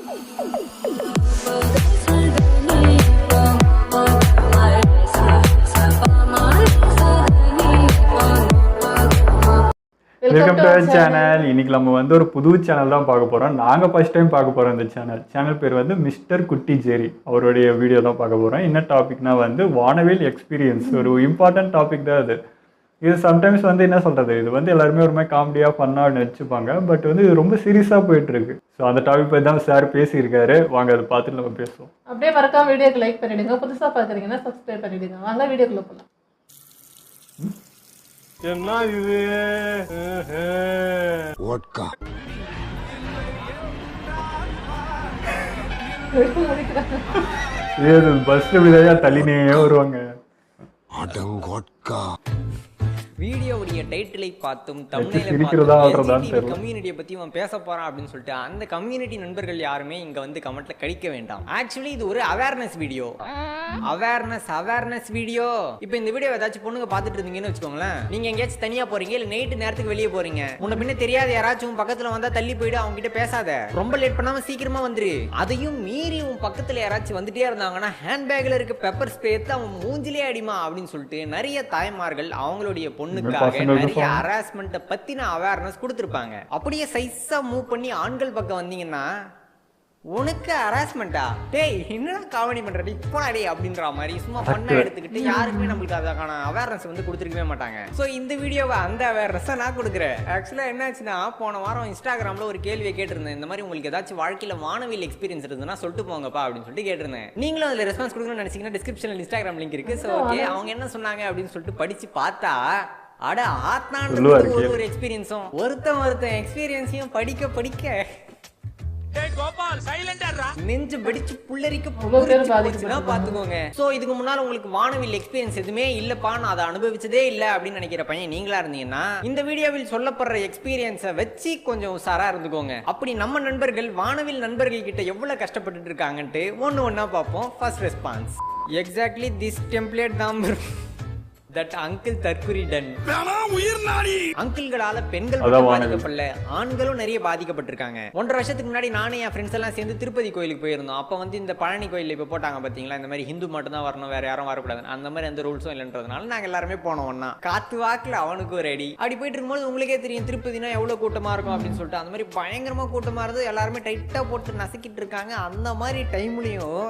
Welcome to our channel. இன்னைக்கு நம்ம வந்து ஒரு புது சேனல் தான் பார்க்க போகிறோம். நாங்கள் ஃபர்ஸ்ட் டைம் பார்க்க போகிறோம் இந்த சேனல் பேர் வந்து மிஸ்டர் குட்டி ஜெரி. அவருடைய வீடியோ தான் பார்க்க போகிறோம். என்ன டாபிக்னா வந்து வானவில் எக்ஸ்பீரியன்ஸ். ஒரு இம்பார்ட்டன்ட் டாபிக் தான் அது. இது சம்டைம்ஸ் வந்து என்ன சொல்கிறது, இது வந்து எல்லாருமே ஒரு மாதிரி காமெடியாக பண்ணான்னு வச்சுப்பாங்க. பட் வந்து இது ரொம்ப சீரியஸாக போயிட்டுருக்கு. ஸோ அந்த டாபிக் பற்றி தான் சார் பேசியிருக்காரு. வாங்க அதை பார்த்துட்டு நம்ம பேசுவோம். அப்படியே மறக்காம வீடியோக்கு லைக் பண்ணிவிடுங்க. புதுசாக பார்க்குறீங்கன்னா சப்ஸ்கிரைப் பண்ணிவிடுங்க. வாங்க வீடியோக்குள்ளே போகலாம். என்ன இது வோட்கா இது பஸ்ல விளையா தள்ளினே வருவாங்க. அடங்கோட்கா வீடியோவுடைய டைட்டிலை பார்த்தும் கம்யூனிட்டியை பத்தி அவன் பேச போறான் அப்படின்னு சொல்லிட்டு அந்த கம்யூனிட்டி நண்பர்கள் யாருமே இங்க வந்து கமெண்ட்ல கடிக்க வேண்டாம். ஆக்சுவலி இது ஒரு அவேர்னஸ் வீடியோ. Awareness video. இப்போ இந்த வீடியோ ஏதாச்சும் பொண்ணுங்க பார்த்துட்டு இருந்தீங்கன்னு வச்சுக்கோங்களேன். நீங்க எங்கேயாச்சும் தனியா போறீங்க இல்ல நைட்டு நேரத்துக்கு வெளியே போறீங்க. முன்ன பின்ன தெரியாத யாராச்சும் பக்கத்துல வந்தா தள்ளி போயிடு, அவங்க கிட்ட பேசாத, ரொம்ப லேட் பண்ணாம சீக்கிரமா வந்துரு. அதையும் மீறி உன் பக்கத்துல யாராச்சும் வந்துட்டே இருந்தாங்கன்னா ஹேண்ட்பேக்ல இருக்க பெப்பர் ஸ்ப்ரே எடுத்து அவன் மூஞ்சிலே அடிமா அப்படின்னு சொல்லிட்டு நிறைய தாய்மார்கள் அவங்களுடைய பொண்ணுக்காக நிறைய ஹராஸ்மெண்ட் பத்தின அவேர்னஸ் கொடுத்திருப்பாங்க. அப்படியே சைஸா மூவ் பண்ணி ஆண்கள் பக்கம் வந்தீங்கன்னா உனக்கு ஹராஸ்மெண்டா டேய் என்னடா காமெடி பண்றடி போடாடி அப்படின்ற மாதிரி சும்மா பண்ணா எடுத்துக்கிட்டு யாருக்குமே நம்மளுக்கு அதுக்கான அவேர்னஸ் வந்து கொடுத்துருக்கவே மாட்டாங்க. ஸோ இந்த வீடியோவை அந்த அவேர்னஸை நான் கொடுக்குறேன். ஆக்சுவலாக என்னாச்சுன்னா போன வாரம் இன்ஸ்டாகிராமில் ஒரு கேள்வியை கேட்டிருந்தேன். இந்த மாதிரி உங்களுக்கு ஏதாச்சும் வாழ்க்கையில் வானவில் எக்ஸ்பீரியன்ஸ் இருந்ததுன்னா சொல்லிட்டு போங்கப்பா அப்படின்னு சொல்லிட்டு கேட்டிருந்தேன். நீங்களும் அதில் ரெஸ்பான்ஸ் கொடுக்கணும்னு நினைச்சீங்கன்னா டிஸ்கிரிப்ஷனில் இன்ஸ்டாகிராம் லிங்க் இருக்கு. ஸோ ஓகே, அவங்க என்ன சொன்னாங்க அப்படின்னு சொல்லிட்டு படிச்சு பார்த்தா அட ஆத்னான்றது ஒரு எக்ஸ்பீரியன்ஸும் ஒருத்தன் எக்ஸ்பீரியன்ஸையும் படிக்க நெஞ்சு வெடிச்சு புல்லரிக்க பாத்துக்கோங்க. சோ இதுக்கு முன்னால உங்களுக்கு வானவில் எக்ஸ்பீரியன்ஸ் எதுவுமே இல்லப்பா, நான் அதை அனுபவிச்சதே இல்ல அப்படின்னு நினைக்கிற பையன் நீங்களா இருந்தீங்கன்னா இந்த வீடியோவில் சொல்லப்படுற எக்ஸ்பீரியன்ஸை வச்சு கொஞ்சம் உஷாரா இருந்துக்கோங்க. அப்படி நம்ம நண்பர்கள் வானவில் நண்பர்கள் கிட்ட எவ்வளவு கஷ்டப்பட்டு இருக்காங்கன்ட்டு ஒண்ணா பார்ப்போம். First response exactly this template தான் தட் அங்கிள் தற்குறி டன். அங்கிள்களால பெண்கள் பாதிக்கப்படல, ஆண்களும் நிறைய பாதிக்கப்பட்டிருக்காங்க. 1.5 வருஷத்துக்கு முன்னாடி நானும் என் ஃப்ரெண்ட்ஸ் எல்லாம் சேர்ந்து திருப்பதி கோயிலுக்கு போயிருந்தோம். அப்ப வந்து இந்த பழனி கோயில இப்ப போட்டாங்க பாத்தீங்களா, இந்த மாதிரி ஹிந்து மட்டும் தான் வரணும், வேற யாரும் வரக்கூடாது, அந்த மாதிரி எந்த ரூல்ஸும் இல்லைன்றதுனால நாங்க எல்லாருமே போனோம் ஒன்னா. காத்து வாக்குல அவனுக்கு ஒரு அடி. அப்படி போயிட்டு இருக்கும்போது உங்களுக்கே தெரியும் திருப்பதினா எவ்வளவு கூட்டமா இருக்கும் அப்படின்னு சொல்லிட்டு அந்த மாதிரி பயங்கரமா கூட்டமா இருந்து எல்லாருமே டைட்டா போட்டு நசுக்கிட்டு இருக்காங்க. அந்த மாதிரி டைம்லயும்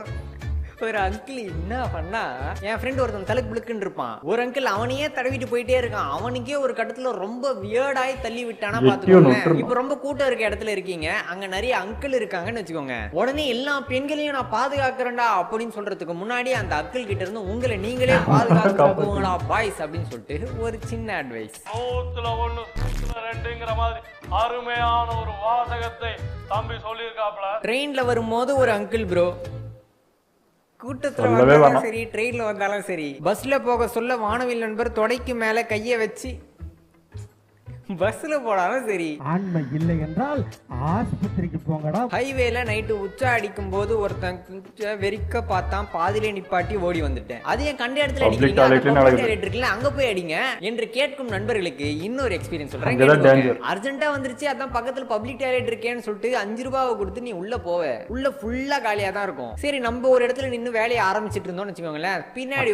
ஒரு அங்கிள் என்ன பண்ணா, என் ஃப்ரெண்ட் ஒருத்தன் தலுக்கு புளுக்குன்னு இருப்பான். ஒரு அங்கிள் அவனையே தடவிட்டு போயிட்டே இருக்கான். அவனுக்கே ஒரு கட்டத்துல ரொம்ப வியர்டாய் தள்ளி விட்டானா பாத்துக்கோங்க. இப்ப ரொம்ப கூட்டம் இருக்க இடத்துல இருக்கீங்க, அங்க நிறைய அங்கிள் இருக்காங்கன்னு வச்சுக்கோங்க. உடனே எல்லா பெண்களையும் நான் பாதுகாக்கிறேன்டா அப்படின்னு சொல்றதுக்கு முன்னாடி அந்த அங்கிள் கிட்ட இருந்து உங்களை நீங்களே பாதுகாக்க போங்களா பாய்ஸ் அப்படின்னு சொல்லிட்டு ஒரு சின்ன அட்வைஸ். அருமையான ஒரு வாசகத்தை தம்பி சொல்லியிருக்காப்ல. ட்ரெயின்ல வரும்போது ஒரு அங்கிள் ப்ரோ, கூட்டத்துல வந்தாலும் சரி ட்ரெயின்ல வந்தாலும் சரி, பஸ்ல போக சொல்ல வானவில் நண்பர் தொடைக்கு மேல கைய வச்சு பஸ்ல போனாலும் சரி. ஆண்மை இல்லை என்றால் ஆஸ்பத்திரிக்கு போங்கடா. ஹைவேல நைட்டு உச்சா அடிக்கும் போது ஒருத்தன் வெறிக்க பார்த்தான், பாதிலே நிப்பாட்டி ஓடி வந்துட்டேன். அது என் கண்ட இடத்துல அடிக்கல, அங்க போய் அடிங்க என்று கேட்கும் நண்பர்களுக்கு இன்னொரு எக்ஸ்பீரியன்ஸ் சொல்றேன். அர்ஜென்ட்டா வந்துருச்சு, அதான் பக்கத்துல பப்ளிக் டாய்லெட் இருக்கேன்னு சொல்லிட்டு 5 ரூபாவை கொடுத்து நீ உள்ள போவ, உள்ள ஃபுல்லா காலியா தான் இருக்கும். சரி நம்ம ஒரு இடத்துல நின்று வேலையை ஆரம்பிச்சிட்டு இருந்தோம்னு வச்சுக்கோங்களேன், பின்னாடி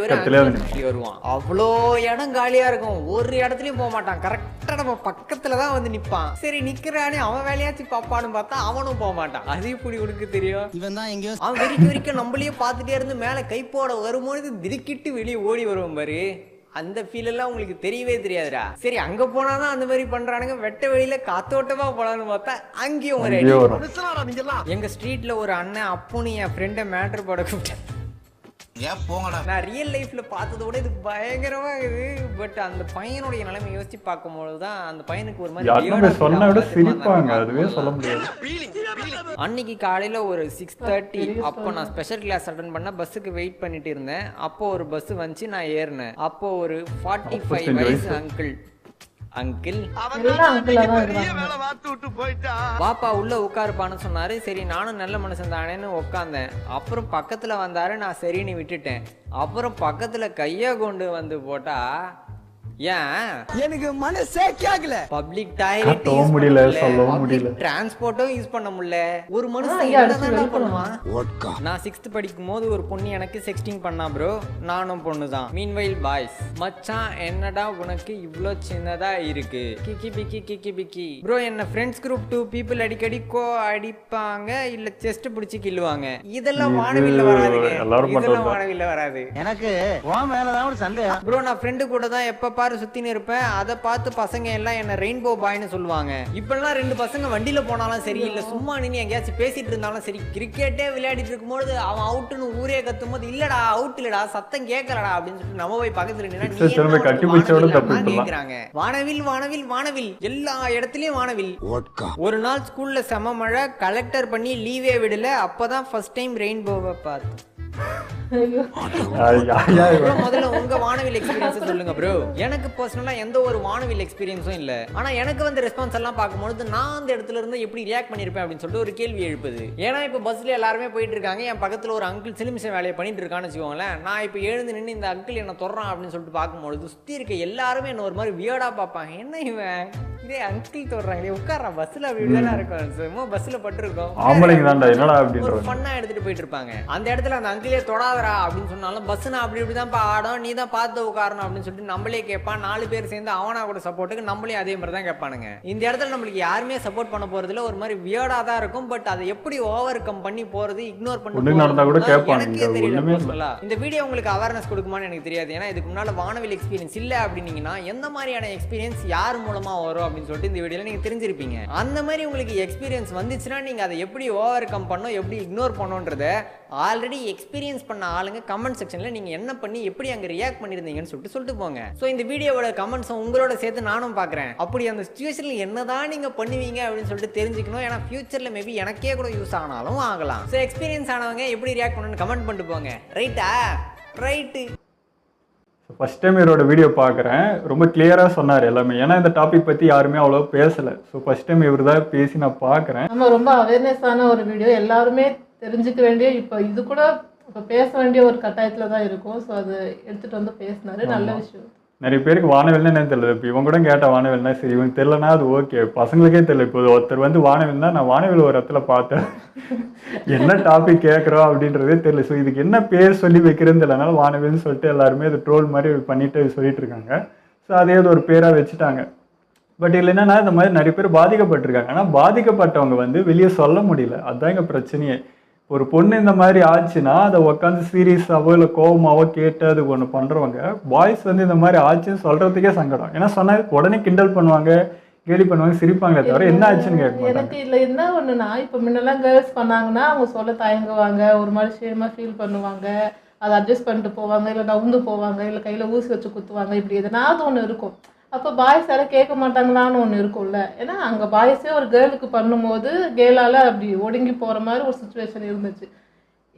வருவான், அவ்வளோ இடம் காலியா இருக்கும், ஒரு இடத்துலயும் போக மாட்டான், கரெக்டா நம்ம பக்கத்துலதான் வந்து நிப்பான். சரி நிக்கிறானே அவன் வேலையாச்சும் பாப்பான்னு பார்த்தா அவனும் போக மாட்டான். அது இப்படி உனக்கு தெரியும், இவன் தான் எங்கேயோ அவன் வரைக்கும் நம்மளையே பார்த்துட்டே இருந்து மேல கைப்போட வரும்போது திடுக்கிட்டு வெளியே ஓடி வருவோம் பாரு. அந்த ஃபீல் எல்லாம் உங்களுக்கு தெரியவே தெரியாதுடா. சரி அங்க போனாதான் அந்த மாதிரி பண்றானுங்க, வெட்ட வெளியில காத்தோட்டமா போலான்னு பார்த்தா அங்கேயும் ஒரு எங்க ஸ்ட்ரீட்ல ஒரு அண்ணன் அப்புன்னு என் ஃப்ரெண்ட மேட்டர் போட கூப்பிட்டேன். நான் ரியல் லைஃப்ல பார்த்தத விட இது பயங்கரமா இருக்குது. பட் அந்த பையனுடைய நிலைமை யோசிச்சு பார்க்கும்போது தான் அந்த பையனுக்கு ஒரு மாதிரி சொன்னா விட சிரிப்பாங்க, அதுவே சொல்ல முடியாது. அன்னைக்கு காலையில ஒரு 6:30 அப்போ நான் ஸ்பெஷல் கிளாஸ் அட்டெண்ட் பண்ண பஸ்ஸுக்கு வெயிட் பண்ணிட்டு இருந்தேன். அப்போ ஒரு பஸ் வந்துச்சு, நான் ஏறினேன். அப்போ ஒரு 45 வயசு அங்கிள் பாப்பா உள்ள உட்காருப்பான்னு சொன்னாரு. சரி நானும் நல்ல மனுஷன் தானேன்னு உட்காந்தேன். அப்புறம் பக்கத்துல வந்தாரு, நான் சரின்னு விட்டுட்டேன். அப்புறம் பக்கத்துல கைய கொண்டு வந்து போட்டா ஏன் எனக்கு மனசே கேக்கல. பப்ளிக் டாய்லெட் கத்தவும் முடியல, சொல்லவும் முடியல. டிரான்ஸ்போர்ட்டும் யூஸ் பண்ண முடியல. ஒரு மனுஷன் ஐயா, என்னதான் பண்ணுவான்? vodka. நான் 6th படிக்கும் போது ஒரு பொண்ணு எனக்கு செக்ஸ்டிங் பண்ணா ப்ரோ. நானும் பொண்ணு தான். மீன்வைல் பாய்ஸ், மச்சான் என்னடா உனக்கு இவ்ளோ சின்னதா இருக்கு, கிக்கி பிக்கி கிக்கி பிக்கி ப்ரோ. என்ன ஃப்ரெண்ட்ஸ் குரூப் 2 பீப்புள் அடிக்கடி அடிப்பாங்க, இல்ல செஸ்ட் பிடிச்சி கிள்ளுவாங்க. இதெல்லாம் வானவில்ல வராதுங்க. எல்லாரும் இதெல்லாம் வானவில்ல வராது. எனக்கு உன் மேலதான் ஒரு சந்தேகம். ப்ரோ நான் ஃப்ரெண்டு கூட தான் எப்ப பாரு சுத்தின்னு இருப்பேன். அதை பார்த்து பசங்க எல்லாம் என்ன ரெயின்போ பாய்னு சொல்லுவாங்க. இப்பெல்லாம் 2 பசங்க வண்டியில போனாலும் சரி, இல்ல சும்மா நின்று எங்கேயாச்சும் பேசிட்டு இருந்தாலும் சரி, கிரிக்கெட்டே விளையாடிட்டு இருக்கும்போது அவன் அவுட்டுன்னு ஊரே கத்தும் போது இல்லடா அவுட் இல்லடா சத்தம் கேட்கலடா அப்படின்னு சொல்லிட்டு நம்ம போய் பக்கத்துல நின்னா வானவில் வானவில் வானவில் எல்லா இடத்துலயும் வானவில். ஒரு நாள் ஸ்கூல்ல செம மழை, கலெக்டர் பண்ணி லீவே விடல. அப்பதான் ஃபர்ஸ்ட் டைம் ரெயின்போவை பார்த்தேன். முதல்ல உங்க வானவில் எக்ஸ்பீரியன்ஸ் சொல்லுங்க ப்ரோ. எனக்கு பர்சனலா எந்த ஒரு வானவில் எக்ஸ்பீரியன்ஸும் இல்ல. ஆனா எனக்கு வந்து ரெஸ்பான்ஸ் எல்லாம் பார்க்கும்போது நான் அந்த இடத்துல இருந்து எப்படி ரியாக்ட் பண்ணிருப்பேன் அப்படின்னு சொல்லிட்டு ஒரு கேள்வி எழுப்புது. ஏன்னா இப்ப பஸ்ல எல்லாருமே போயிட்டு இருக்காங்க, என் பக்கத்துல ஒரு அங்கிள் சிலிமிஷன் வேலையை பண்ணிட்டு இருக்கான்னு வச்சுக்கோங்களேன். நான் இப்ப எழுந்து நின்று இந்த அங்கிள் என்ன தொடுறான் அப்படின்னு சொல்லிட்டு பார்க்கும்போது சுத்தி இருக்க எல்லாருமே என்ன ஒரு மாதிரி வியர்டா பார்ப்பாங்க. என்ன இவன் இதே அங்கிள் தொடுறாங்களே, உட்கார்றான் பஸ்ல அப்படிதான் இருக்கும். சும்மா பஸ்ல பட்டிருக்கோம், ஒரு ஃபன்னா எடுத்துட்டு போயிட்டு இருப்பாங்க. அந்த இடத்துல அந்த அங்கிளே தொடாதரா அப்படின்னு சொன்னாலும் பஸ்னா அப்படி இப்படிதான் ஆடும், நீ தான் பார்த்து உட்காரணும் அப்படின்னு சொல்லிட்டு நம்மளே கேட்பான். 4 பேர் சேர்ந்து அவனா கூட சப்போர்ட்டுக்கு நம்மளே அதே மாதிரி தான் கேட்பானுங்க. இந்த இடத்துல நம்மளுக்கு யாருமே சப்போர்ட் பண்ண போறதுல ஒரு மாதிரி வியர்டா தான் இருக்கும். பட் அதை எப்படி ஓவர் கம் பண்ணி போறது, இக்னோர் பண்ணி எனக்கே தெரியல. இந்த வீடியோ உங்களுக்கு அவேர்னஸ் கொடுக்குமான்னு எனக்கு தெரியாது. ஏன்னா இதுக்கு முன்னால வானவில் எக்ஸ்பீரியன்ஸ் இல்ல அப்படின்னீங்கன்னா எந்த மாதிரியான எக்ஸ்பீரியன்ஸ் யார் மூலமா வரும் அப்படின்னு சொல்லிட்டு இந்த வீடியோல நீங்க தெரிஞ்சிருப்பீங்க. அந்த மாதிரி உங்களுக்கு எக்ஸ்பீரியன்ஸ் வந்துச்சுன்னா நீங்க அதை எப்படி ஓவர் கம் பண்ணணும், எப்படி இக்னோர் பண்ணணும்ன்றத ஆல்ரெடி எக்ஸ்பீரியன்ஸ் பண்ண ஆளுங்க கமெண்ட் செக்ஷன்ல நீங்க என்ன பண்ணி எப்படி அங்க ரியாக்ட் பண்ணிருந்தீங்கன்னு சொல்லிட்டு போங்க. சோ இந்த வீடியோவோட கமெண்ட்ஸ் உங்களோட சேர்த்து நானும் பாக்குறேன். அப்படி அந்த சிச்சுவேஷன்ல என்னதான் நீங்க பண்ணுவீங்க அப்படின்னு சொல்லிட்டு தெரிஞ்சுக்கணும். ஏன்னா ஃபியூச்சர்ல மேபி எனக்கே கூட யூஸ் ஆனாலும் ஆகலாம். சோ எக்ஸ்பீரியன்ஸ் ஆனவங்க எப்படி ரியாக்ட் பண்ணணும்னு கமெண்ட் பண்ணிட்டு போங்க. ரைட்டா? ரைட்டு. ஃபர்ஸ்ட் டைம் இவரோட வீடியோ பார்க்குறேன். ரொம்ப கிளியராக சொன்னார் எல்லாமே. ஏன்னா இந்த டாபிக் பற்றி யாருமே அவ்வளோ பேசலை. ஸோ ஃபர்ஸ்ட் டைம் இவர் தான் பேசி நான் பார்க்குறேன். நம்ம ரொம்ப அவேர்னஸான ஒரு வீடியோ, எல்லாருமே தெரிஞ்சுக்க வேண்டிய, இப்போ இது கூட இப்போ பேச வேண்டிய ஒரு கட்டாயத்தில் தான் இருக்கும். ஸோ அது எடுத்துகிட்டு வந்து பேசினாரு, நல்ல விஷயம். நிறைய பேருக்கு வானவில்னா என்னன்னு தெரியல. இப்போ இவங்க கூட கேட்ட வானவில்னா சரி, இவங்க தெரியலனா அது ஓகே. பசங்களுக்கே தெரியல. இப்போ ஒருத்தர் வந்து வானவில்னா நான் வானவில் ஒரு இடத்துல பார்த்தேன், என்ன டாபிக் கேட்குறோம் அப்படின்றதே தெரியல. ஸோ இதுக்கு என்ன பேர் சொல்லி வைக்கிறதுன்னு தெரியலனால வானவில்னு சொல்லிட்டு எல்லாருமே அது ட்ரோல் மாதிரி பண்ணிட்டு சொல்லிட்டு இருக்காங்க. ஸோ அதே ஒரு பேராக வச்சுட்டாங்க. பட் இதில் என்னன்னா இந்த மாதிரி நிறைய பேர் பாதிக்கப்பட்டிருக்காங்க. ஆனால் பாதிக்கப்பட்டவங்க வந்து வெளியே சொல்ல முடியல. அதுதான் எங்கள் பிரச்சனையே. ஒரு பொண்ணு இந்த மாதிரி ஆச்சுன்னா அதை உட்காந்து சீரியஸாவோ இல்லை கோபமாவோ கேட்டு அது ஒன்று பண்ணுறவங்க, பாய்ஸ் வந்து இந்த மாதிரி ஆச்சுன்னு சொல்கிறதுக்கே சங்கடம். ஏன்னா சொன்னால் உடனே கிண்டல் பண்ணுவாங்க, கேலி பண்ணுவாங்க, சிரிப்பாங்களே தவிர என்ன ஆச்சுன்னு கேட்க மாட்டாங்க. எனக்கு இதில் என்ன ஒன்றுனா, இப்போ முன்னெல்லாம் கேர்ள்ஸ் பண்ணாங்கன்னா அவங்க சொல்ல தயங்குவாங்க, ஒரு மாதிரி ஷேமாக ஃபீல் பண்ணுவாங்க, அதை அட்ஜஸ்ட் பண்ணிட்டு போவாங்க, இல்லை நவுந்து போவாங்க, இல்லை கையில் ஊசி வச்சு குத்துவாங்க, இப்படி எதனாவது ஒன்று இருக்கும். அப்போ பாய்ஸ் யாரும் கேட்க மாட்டாங்களான்னு ஒன்று இருக்கும்ல. ஏன்னா அங்கே பாய்ஸே ஒரு கேர்ளுக்கு பண்ணும்போது கேர்ளால் அப்படி ஒடுங்கி போகிற மாதிரி ஒரு சுச்சுவேஷன் இருந்துச்சு.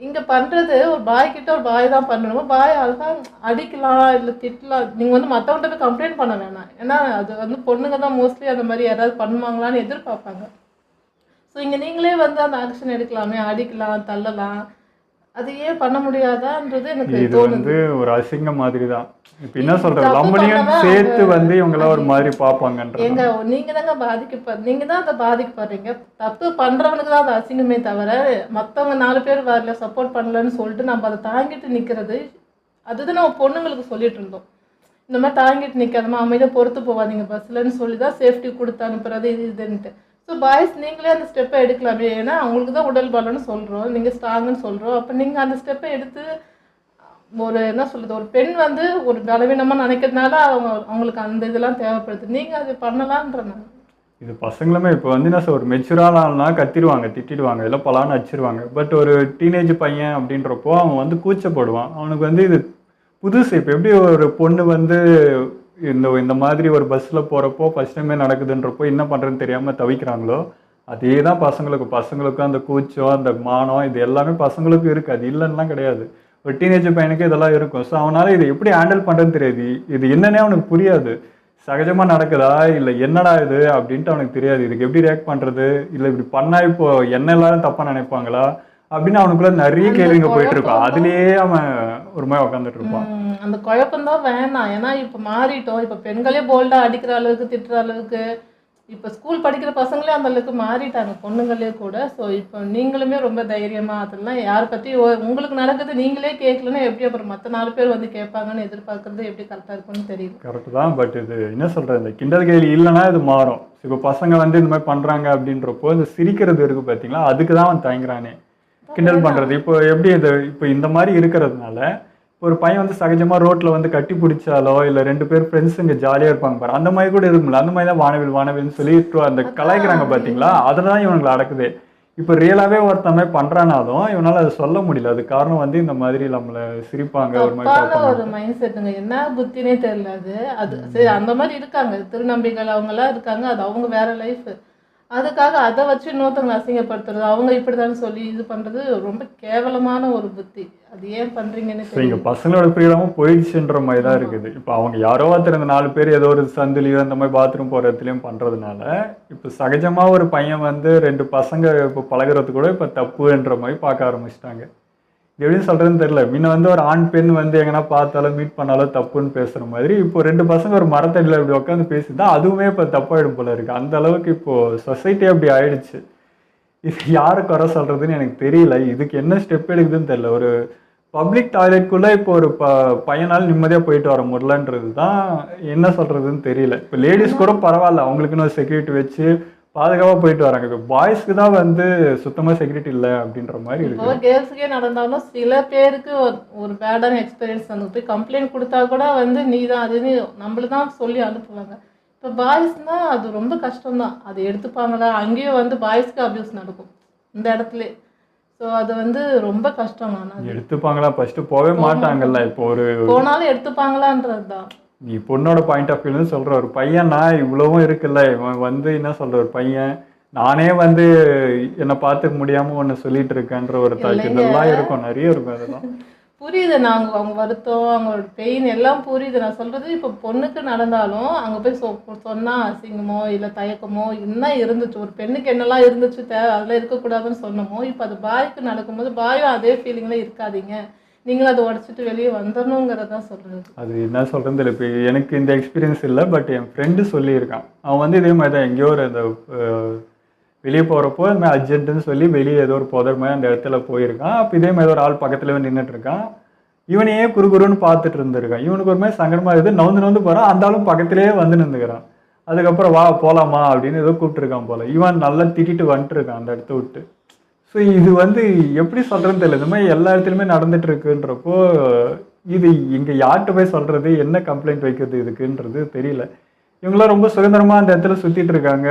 இங்கே பண்ணுறது ஒரு பாய் கிட்ட ஒரு பாய் தான் பண்ணணுமோ, பாய் அதுதான் அடிக்கலாம் இல்லை திட்டலாம். நீங்கள் வந்து மற்றவங்கள்ட்ட போய் கம்ப்ளைண்ட் பண்ண வேணாம். ஏன்னா அது வந்து பொண்ணுங்க தான் மோஸ்ட்லி அந்த மாதிரி யாராவது பண்ணுவாங்களான்னு எதிர்பார்ப்பாங்க. ஸோ இங்கே நீங்களே வந்து அந்த ஆக்ஷன் எடுக்கலாமே, அடிக்கலாம், தள்ளலாம். அது ஏன் பண்ண முடியாதான்றது எனக்கு இது வந்து ஒரு அசிங்கம் மாதிரி தான். இப்போ என்ன சொல்றது, நம்மளையும் சேர்த்து வந்து இவங்களாம் ஒரு மாதிரி பார்ப்பாங்கன்ற. எங்க நீங்க தாங்க நீங்க தான் அதை பாதிக்கப்படுறீங்க. தப்பு பண்றவனுக்கு தான் அது அசிங்கமே தவிர மற்றவங்க 4 பேர் வரல சப்போர்ட் பண்ணலன்னு சொல்லிட்டு நம்ம அதை தாங்கிட்டு நிற்கிறது. அதுதான் நம்ம பொண்ணுங்களுக்கு சொல்லிட்டு இருந்தோம். இந்த மாதிரி தாங்கிட்டு நிற்காதமா, அமைதியாக பொறுத்து போவாதீங்க பஸ்லன்னு சொல்லி தான் சேஃப்டி கொடுத்து அனுப்புறது இதுன்ட்டு. ஸோ பாய்ஸ் நீங்களே அந்த ஸ்டெப்பை எடுக்கலாமே. ஏன்னா அவங்களுக்கு தான் உடல் பலன்னு சொல்கிறோம், நீங்கள் ஸ்ட்ராங்குன்னு சொல்கிறோம். அப்போ நீங்கள் அந்த ஸ்டெப்பை எடுத்து ஒரு என்ன சொல்கிறது, ஒரு பெண் வந்து ஒரு பலவீனமாக நினைக்கிறதுனால அவங்களுக்கு அந்த இதெல்லாம் தேவைப்படுது. நீங்கள் அது பண்ணலான்றேன். இது பசங்களுமே இப்போ வந்து என்ன ஒரு மெச்சூரானா கத்திடுவாங்க, திட்டிடுவாங்க, இல்லை பலான்னு அடிச்சிருவாங்க. பட் ஒரு டீனேஜ் பையன் அப்படின்றப்போ அவன் வந்து கூச்சப்படுவான். அவனுக்கு வந்து இது புதுசு. இப்போ எப்படி ஒரு பொண்ணு வந்து இந்த மாதிரி ஒரு பஸ்ஸில் போகிறப்போ ஃபஸ்ட் டைமே நடக்குதுன்றப்போ என்ன பண்ணுறதுன்னு தெரியாமல் தவிக்கிறாங்களோ, அதே தான் பசங்களுக்கும் அந்த கூச்சம், அந்த மானம், இது எல்லாமே பசங்களுக்கும் இருக்குது. அது இல்லைன்னா கிடையாது. ஒரு டீனேஜ் பையனுக்கு இதெல்லாம் இருக்கும். ஸோ அவனால் இதை எப்படி ஹேண்டில் பண்ணுறதுன்னு தெரியாது. இது என்னன்னே அவனுக்கு புரியாது. சகஜமாக நடக்குதா இல்லை என்னடா இது அப்படின்ட்டு அவனுக்கு தெரியாது. இதுக்கு எப்படி ரியாக்ட் பண்ணுறது, இல்லை இப்படி பண்ணால் இப்போ என்ன எல்லாரும் தப்பாக நினைப்பாங்களா, அப்படின்னு அவனுக்குள்ள நிறைய அந்த கேள்விங்க போயிட்டு இருக்கும். குழப்பம் அதுலயே அவன் ஒரு மாதிரி உட்காந்துட்டு இருப்பான். அந்த குழப்பம் தான் வேணாம். ஏன்னா இப்போ மாறிட்டோம். இப்போ பெண்களே போல்டாக அடிக்கிற அளவுக்கு திட்டுற அளவுக்கு இப்போ ஸ்கூல் படிக்கிற பசங்களே அந்த அளவுக்கு மாறிட்டாங்க, பொண்ணுங்களே கூட. ஸோ இப்போ நீங்களுமே ரொம்ப தைரியமா அதெல்லாம் யாரை பற்றி உங்களுக்கு நடக்குது நீங்களே கேட்கலன்னா எப்படி அப்புறம் மற்ற 4 பேர் வந்து கேட்பாங்கன்னு எதிர்பார்க்கறது எப்படி கரெக்டாக இருக்கும்னு தெரியல. கரெக்டு தான். பட் இது என்ன சொல்கிறது, இந்த கிண்டல் கேலி இல்லைன்னா இது மாறும். இப்போ பசங்க வந்து இந்த மாதிரி பண்ணுறாங்க அப்படின்றப்போ இந்த சிரிக்கிறது இருக்குது பார்த்தீங்களா, அதுக்கு தான் அவன் தயங்குறானே கிண்டல் பண்ணுறது. இப்போ எப்படி இது இப்போ இந்த மாதிரி இருக்கிறதுனால ஒரு பையன் வந்து சகஜமாக ரோட்டில் வந்து கட்டி பிடிச்சாலோ இல்லை 2 பேர் ஃப்ரெண்ட்ஸுங்க ஜாலியாக இருப்பாங்க பாரு, அந்த மாதிரி கூட இருக்கும்ல. அந்த மாதிரி தான் வானவில் வானவில்னு சொல்லி அந்த கலாய்க்கிறாங்க பார்த்தீங்களா, அதில் தான் இவனுங்களை அடக்குது. இப்போ ரியலாகவே ஒருத்தமே பண்ணுறானாலும் இவனால் அதை சொல்ல முடியல. அது காரணம் வந்து இந்த மாதிரி நம்மளை சிரிப்பாங்க ஒரு மாதிரி தப்பான பார்ப்பாங்க. ஒரு மைண்ட் செட்டுங்க, என்ன புத்தினே தெரியல அது. அது சரி, அந்த மாதிரி இருக்காங்க திருநம்பிகள் அவங்கெல்லாம் இருக்காங்க, அது அவங்க வேற லைஃப். அதுக்காக அதை வச்சு இன்னொருத்தவங்களை அசிங்கப்படுத்துறது, அவங்க இப்படிதான் சொல்லி இது பண்றது ரொம்ப கேவலமான ஒரு புத்தி. அது ஏன் பண்றீங்கன்னு ஸோ இங்கே தெரியல. பசங்களோட ஃப்ரீடமும் போயிடுச்சுன்ற மாதிரி தான் இருக்குது. இப்போ அவங்க யாரோ ஒருத்தர் இந்த 4 பேர் ஏதோ ஒரு சந்துலையோ இந்த மாதிரி பாத்ரூம் போகிற இடத்துலையும் பண்ணுறதுனால இப்போ சகஜமாக ஒரு பையன் வந்து 2 பசங்க இப்போ பழகுறது கூட இப்போ தப்புன்ற மாதிரி பார்க்க ஆரம்பிச்சிட்டாங்க. எப்படின்னு சொல்கிறதுன்னு தெரியல. முன்ன வந்து ஒரு ஆண் பெண் வந்து எங்கன்னா பார்த்தாலும் மீட் பண்ணாலும் தப்புன்னு பேசுகிற மாதிரி இப்போ 2 பசங்க ஒரு மரத்தடியில் இப்படி உட்காந்து பேசிதான் அதுவுமே இப்போ தப்பாயிடும் போல இருக்குது. அந்த அளவுக்கு இப்போது சொசைட்டி அப்படி ஆயிடுச்சு. இது யாரை குறை சொல்கிறதுன்னு எனக்கு தெரியல. இதுக்கு என்ன ஸ்டெப் எடுக்குதுன்னு தெரியல. ஒரு பப்ளிக் டாய்லெட்குள்ளே இப்போ ஒரு பையனால் நிம்மதியாக போயிட்டு வர முடியலன்றது தான் என்ன சொல்கிறதுன்னு தெரியல. இப்போ லேடிஸ் கூட பரவாயில்ல, அவங்களுக்குன்னு ஒரு செக்யூரிட்டி வச்சு பாதுகாப்பாக போயிட்டு வராங்க. இப்போ பாய்ஸ்க்கு தான் வந்து சுத்தமாக செக்யூரிட்டி இல்லை அப்படின்ற மாதிரி இப்போ இருக்குது. கேர்ள்ஸுக்கே நடந்தாலும் சில பேருக்கு ஒரு பேடான எக்ஸ்பீரியன்ஸ் வந்து போய் கம்ப்ளைண்ட் கொடுத்தா கூட வந்து நீ தான் அதுன்னு நம்மள தான் சொல்லி அனுப்புவாங்க. இப்போ பாய்ஸ்னா அது ரொம்ப கஷ்டம்தான். அது எடுத்துப்பாங்களா, அங்கேயும் வந்து பாய்ஸ்க்கு அபியூஸ் நடக்கும் இந்த இடத்துல. ஸோ அது வந்து ரொம்ப கஷ்டம். நான் எடுத்துப்பாங்களா, ஃபஸ்ட்டு போகவே மாட்டாங்கல்ல. இப்போ ஒரு போனாலும் எடுத்துப்பாங்களான்றது தான். நீ பொண்ணோட பாயிண்ட் ஆஃப் வியூன்னு சொல்கிற ஒரு பையனா இவ்வளவும் இருக்குல்ல, இவன் வந்து என்ன சொல்கிற ஒரு பையன் நானே வந்து என்னை பார்த்துக்க முடியாமல் ஒன்று சொல்லிட்டு இருக்கேன்ற ஒரு தாய்க்கு இதெல்லாம் இருக்கும், நிறைய இருக்கும். அதெல்லாம் புரியுது. நாங்கள் அவங்க வருத்தம் அவங்களோட பெயின் எல்லாம் புரியுது. நான் சொல்கிறது இப்போ பொண்ணுக்கு நடந்தாலும் அங்கே போய் சொன்னால் அசிங்கமோ இல்லை தயக்கமோ என்ன இருந்துச்சு, ஒரு பெண்ணுக்கு என்னெல்லாம் இருந்துச்சு அதெல்லாம் இருக்கக்கூடாதுன்னு சொன்னமோ, இப்போ அது பாய்க்கு நடக்கும்போது பாயும் அதே ஃபீலிங்கில் இருக்காதீங்க, நீங்களும் அதை உடச்சிட்டு வெளியே வந்துடணுங்கிறதான் சொல்கிறது. அது என்ன சொல்கிறது இல்லை. இப்போ எனக்கு இந்த எக்ஸ்பீரியன்ஸ் இல்லை, பட் என் ஃப்ரெண்டு சொல்லியிருக்கான். அவன் வந்து இதே மாதிரி தான் எங்கேயோ ஒரு இந்த வெளியே போகிறப்போ இந்த மாதிரி அர்ஜென்ட்டுன்னு சொல்லி வெளியே ஏதோ ஒரு புதர் மாதிரி அந்த இடத்துல போயிருக்கான். அப்போ இதே மாதிரி ஒரு ஆள் பக்கத்தில் நின்றுட்டு இருக்கான். இவனையே குறுகுறுன்னு பார்த்துட்டு இருந்திருக்கான். இவனுக்கு ஒரு மாதிரி சங்கடமாக இருக்குது, நவுந்து போகிறான். அந்த ஆளும் பக்கத்துலேயே வந்து நின்றுக்கிறான். அதுக்கப்புறம் வா போகலாமா அப்படின்னு ஏதோ கூப்பிட்டுருக்கான் போல். இவன் நல்லா திட்டிட்டு வந்துட்டு இருக்கான் அந்த இடத்த விட்டு. ஸோ இது வந்து எப்படி சொல்கிறதுன்னு தெரியல. இந்த மாதிரி எல்லா இடத்துலையுமே நடந்துட்டு இருக்குன்றப்போ இது இங்கே யார்கிட்ட போய் சொல்கிறது, என்ன கம்ப்ளைண்ட் வைக்கிறது இதுக்குன்றது தெரியல. இவங்களாம் ரொம்ப சுதந்திரமாக அந்த இடத்துல சுற்றிட்டு இருக்காங்க.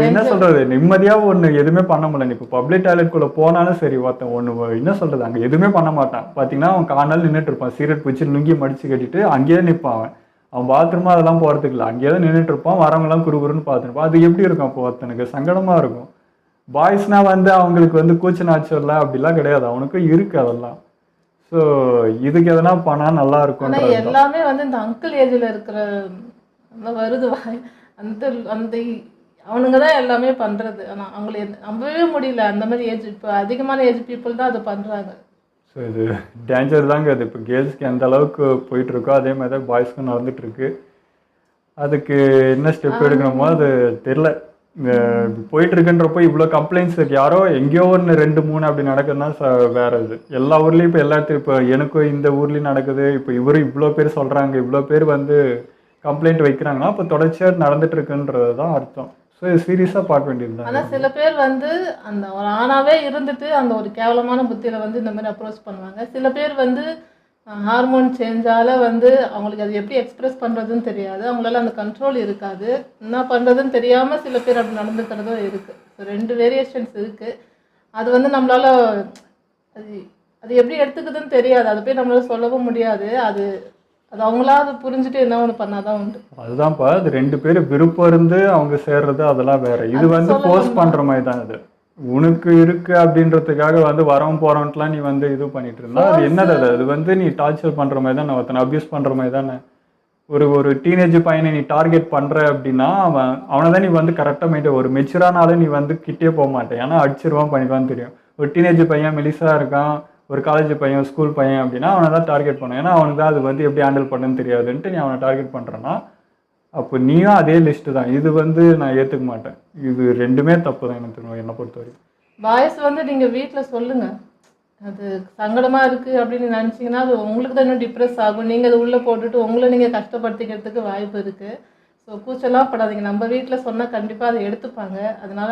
என்ன சொல்கிறது, நிம்மதியாக ஒன்று எதுவுமே பண்ண முடியல. இப்போ பப்ளிக் டாய்லெட்குள்ளே போனாலும் சரி, ஒருத்தன் ஒன்று என்ன சொல்கிறது அங்கே எதுவுமே பண்ண மாட்டான். பார்த்தீங்கன்னா அவன் காணாலும் நின்றுட்டு இருப்பான், சீரட் பிடிச்சி லுங்கி மடித்து கட்டிட்டு அங்கேயே நிற்பான். அவன் பாத்ரூமா அதெல்லாம் போகிறதுக்கு இல்லை, அங்கேயே தான் நின்றுட்டு இருப்பான். வரவங்களாம் குறுகுறுன்னு பார்த்துருப்பான். அது எப்படி இருக்கும் அப்போ ஒருத்தனுக்கு சங்கடமாக இருக்கும். பாய்ஸ்னா வந்து அவங்களுக்கு வந்து கூச்ச நாச்சரில் அப்படிலாம் கிடையாது, அவனுக்கும் இருக்கு அதெல்லாம். ஸோ இதுக்கு எதனா பண்ணால் நல்லா இருக்கும். ஆனால் எல்லாமே வந்து இந்த அங்கிள் ஏஜில் இருக்கிற வருது அந்த அந்த அவனுங்க தான் எல்லாமே பண்ணுறது. ஆனால் அவங்கள நம்பவே முடியல. அந்த மாதிரி ஏஜ் இப்போ அதிகமான ஏஜ் பீப்புள் தான் அதை பண்ணுறாங்க. ஸோ இது டேஞ்சர் தாங்க. அது இப்போ கேர்ள்ஸ்க்கு எந்த அளவுக்கு போயிட்டுருக்கோ அதே மாதிரி தான் பாய்ஸ்க்கும் நடந்துகிட்ருக்கு. அதுக்கு என்ன ஸ்டெப் எடுக்கணுமோ அது தெரில. போயிட்டுருக்குன்றப்போ இவ்வளோ கம்ப்ளைண்ட்ஸ் இருக்குது. யாரோ எங்கேயோ ஒன்று 2 3 அப்படி நடக்குதுன்னா வேறு இது எல்லா ஊர்லேயும் இப்போ எல்லாத்தையும் இப்போ எனக்கும் இந்த ஊர்லேயும் நடக்குது. இப்போ இவ்வளோ பேர் சொல்கிறாங்க, இவ்வளோ பேர் வந்து கம்ப்ளைண்ட் வைக்கிறாங்கன்னா அப்போ தொடர்ச்சியாக நடந்துட்டுருக்குன்றது தான் அர்த்தம். ஸோ இது சீரியஸாக பார்க்க வேண்டியது தான். ஆனால் சில பேர் வந்து அந்த ஒரு ஆணாவே இருந்துட்டு அந்த ஒரு கேவலமான புத்தியில் வந்து இந்த மாதிரி அப்ரோச் பண்ணுவாங்க. சில பேர் வந்து ஹார்மோன் சேஞ்சால் வந்து அவங்களுக்கு அது எப்படி எக்ஸ்ப்ரெஸ் பண்ணுறதுன்னு தெரியாது, அவங்களால அந்த கண்ட்ரோல் இருக்காது, என்ன பண்ணுறதுன்னு தெரியாமல் சில பேர் அப்படி நடந்துக்கிறதும் இருக்குது. ஸோ 2 வேரியேஷன்ஸ் இருக்குது. அது வந்து நம்மளால் அது எப்படி எடுத்துக்குதுன்னு தெரியாது, அதை போய் நம்மளால சொல்லவும் முடியாது. அது அவங்களா அதை புரிஞ்சுட்டு என்ன ஒன்று பண்ணாதான் உண்டு. அதுதான்ப்பா, அது 2 பேர் விருப்பம் இருந்து அவங்க சேர்றது அதெல்லாம் வேற. இது வந்து போஸ்ட் பண்ணுற மாதிரி தான். இது உனக்கு இருக்கு அப்படின்றதுக்காக வந்து வரவும் போறவன்ட்டுலாம் நீ வந்து இது பண்ணிட்டு இருந்தா அது என்னது? அது வந்து நீ டார்ச்சர் பண்ற மாதிரி தானே, ஒருத்தனை அபியூஸ் பண்ற மாதிரி தானே. ஒரு டீனேஜ் பையனை நீ டார்கெட் பண்ற அப்படின்னா அவனை தான் நீ வந்து கரெக்டாக மெயின்டைன். ஒரு மெச்சூரானாலும் நீ வந்து கிட்டே போக மாட்டேன், ஏன்னா அடிச்சிருவான் பண்ணிடுவான்னு தெரியும். ஒரு டீனேஜ் பையன் மெலிசா இருக்கான், ஒரு காலேஜ் பையன், ஸ்கூல் பையன் அப்படின்னா அவனை தான் டார்கெட் பண்ணும். ஏன்னா அவனுக்கு தான் அது வந்து எப்படி ஹேண்டில் பண்ணுன்னு தெரியாதுன்ட்டு நீ அவனை டார்கெட் பண்ணுறேன்னா, அப்போ நீயும் அதே லிஸ்ட்டு தான். இது வந்து நான் ஏற்றுக்க மாட்டேன். இது ரெண்டுமே தப்பு தான் எனக்கு தெரியும், என்னை பொறுத்த வரைக்கும். பாய்ஸ் வந்து நீங்கள் வீட்டில் சொல்லுங்கள், அது சங்கடமாக இருக்குது அப்படின்னு நினச்சிங்கன்னா அது உங்களுக்கு தான் இன்னும் டிப்ரெஸ் ஆகும். நீங்கள் அதை உள்ளே போட்டுட்டு உங்களை நீங்கள் கஷ்டப்படுத்திக்கிறதுக்கு வாய்ப்பு இருக்குது. ஸோ கூச்சலாம் படாதீங்க. நம்ம வீட்டில் சொன்னால் கண்டிப்பாக அதை எடுத்துப்பாங்க. அதனால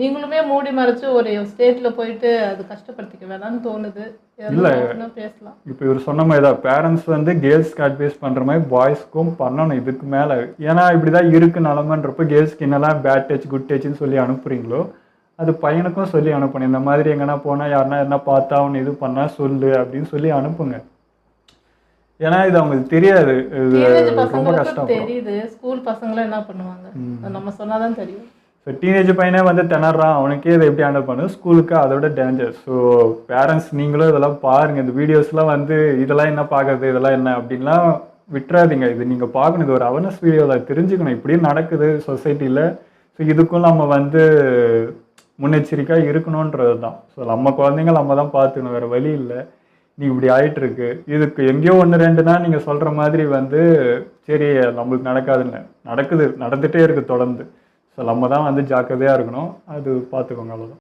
நீங்களுமே மூடி மறைச்சு ஒரு ஸ்டேட்டில் போயிட்டு அது கஷ்டப்படுத்திக்க வேணாம்னு தோணுது. இல்லை, பேசலாம். இப்போ இவர் சொன்ன மாதிரி தான் பேரண்ட்ஸ் வந்து கேர்ள்ஸ்க்கு அட்வைஸ் பண்ணுற மாதிரி பாய்ஸ்க்கும் பண்ணணும் இதுக்கு மேலே. ஏன்னா இப்படி தான் இருக்குது நிலமன்றப்போ கேர்ள்ஸ்க்கு என்னெல்லாம் பேட் டச் குட் டச்னு சொல்லி அனுப்புகிறீங்களோ அது பையனுக்கும் சொல்லி அனுப்பணும். இந்த மாதிரி எங்கன்னா போனால் யாருன்னா என்ன பார்த்தா அவனு இது பண்ணால் சொல்லு அப்படின்னு சொல்லி அனுப்புங்க. ஏன்னா இது அவங்களுக்கு தெரியாது, இது ரொம்ப கஷ்டம். தெரியுது, ஸ்கூல் பசங்களாம் என்ன பண்ணுவாங்க நம்ம சொன்னாதான் தெரியும். ஸோ டீனேஜ் பையனே வந்து திணறான், அவனுக்கே இதை எப்படி ஹேண்டில் பண்ணுது, ஸ்கூலுக்கு அதோட டேஞ்சர். ஸோ பேரண்ட்ஸ் நீங்களும் இதெல்லாம் பாருங்கள். இந்த வீடியோஸ்லாம் வந்து இதெல்லாம் என்ன பார்க்குறது, இதெல்லாம் என்ன அப்படின்லாம் விட்டுறாதீங்க. இது நீங்கள் பார்க்கணும், இது ஒரு அவேர்னஸ் வீடியோவில் தெரிஞ்சுக்கணும் இப்படியும் நடக்குது சொசைட்டியில். ஸோ இதுக்கும் நம்ம வந்து முன்னெச்சரிக்கையாக இருக்கணுன்றது தான். ஸோ நம்ம குழந்தைங்க நம்ம தான் பார்த்துக்கணும், வேறு வழி இல்லை. நீ இப்படி ஆகிட்டு இருக்கு, இதுக்கு எங்கேயோ 1-2னா நீங்கள் சொல்கிற மாதிரி வந்து சரி நம்மளுக்கு நடக்காதுன்னு நடக்குது, நடந்துகிட்டே இருக்குது தொடர்ந்து. ஸோ நம்ம தான் வந்து ஜாக்கிரதையாக இருக்கணும். அது பார்த்துக்கோங்க, அவ்வளோதான்.